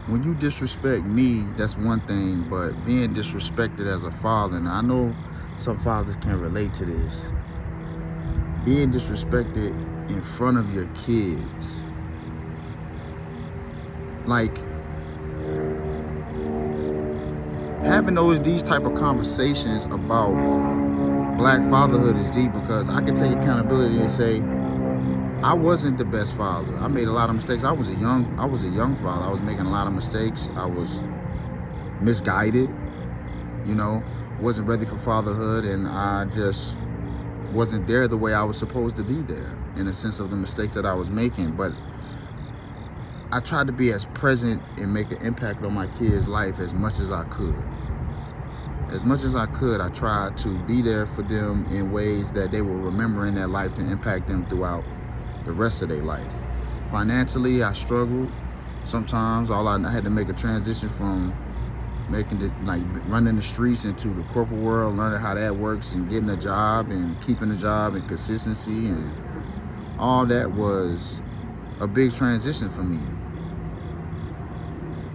when you disrespect me, that's one thing, but being disrespected as a father, and I know some fathers can relate to this, being disrespected in front of your kids, like having these type of conversations about black fatherhood is deep, because I can take accountability and say I wasn't the best father. I made a lot of mistakes. I was a young father. I was making a lot of mistakes. I was misguided, wasn't ready for fatherhood, and I just wasn't there the way I was supposed to be there in the sense of the mistakes that I was making. But I tried to be as present and make an impact on my kids' life as much as I could. As much as I could, I tried to be there for them in ways that they will remember in their life to impact them throughout the rest of their life. Financially, I struggled. Sometimes I had to make a transition from running the streets into the corporate world, learning how that works, and getting a job and keeping a job and consistency, and all that was a big transition for me.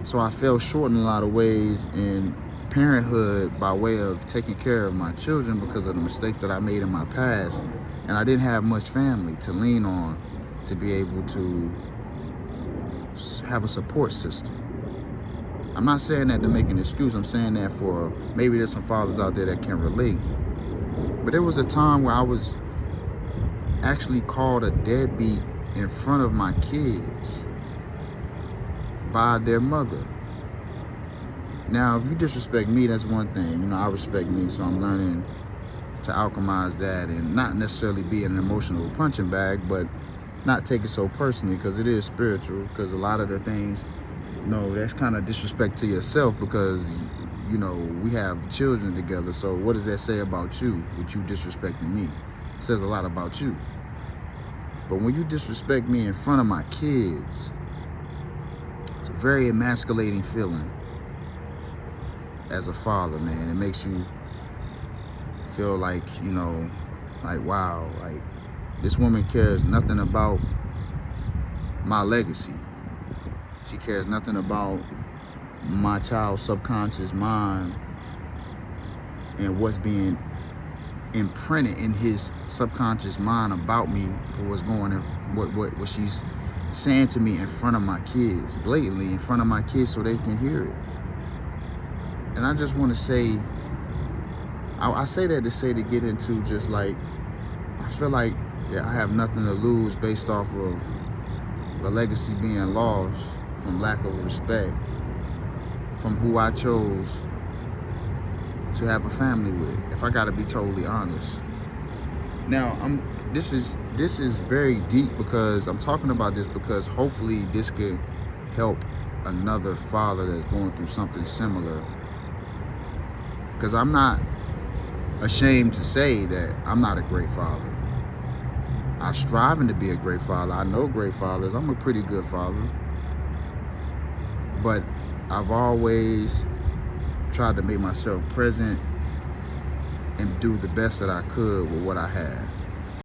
So I fell short in a lot of ways in parenthood by way of taking care of my children because of the mistakes that I made in my past. And I didn't have much family to lean on to be able to have a support system. I'm not saying that to make an excuse. I'm saying that for maybe there's some fathers out there that can relate. But there was a time where I was actually called a deadbeat in front of my kids by their mother. Now, if you disrespect me, that's one thing. I respect me, so I'm learning to alchemize that and not necessarily be an emotional punching bag, but not take it so personally, because it is spiritual. Because a lot of the things, that's kind of disrespect to yourself, because we have children together. So what does that say about you with you disrespecting me? It says a lot about you. But when you disrespect me in front of my kids, it's a very emasculating feeling as a father, man. It makes you feel like, wow, like this woman cares nothing about my legacy. She cares nothing about my child's subconscious mind and what's being imprinted in his subconscious mind about me, what's going on, what she's saying to me in front of my kids, blatantly in front of my kids, so they can hear it. And I just want to say, I say that to get into just like, I feel like I have nothing to lose based off of the legacy being lost from lack of respect from who I chose to have a family with, if I gotta be totally honest. Now, this is very deep, because I'm talking about this because hopefully this could help another father that's going through something similar. Because I'm not ashamed to say that I'm not a great father. I'm striving to be a great father. I know great fathers. I'm a pretty good father. But I've always tried to make myself present and do the best that I could with what I had.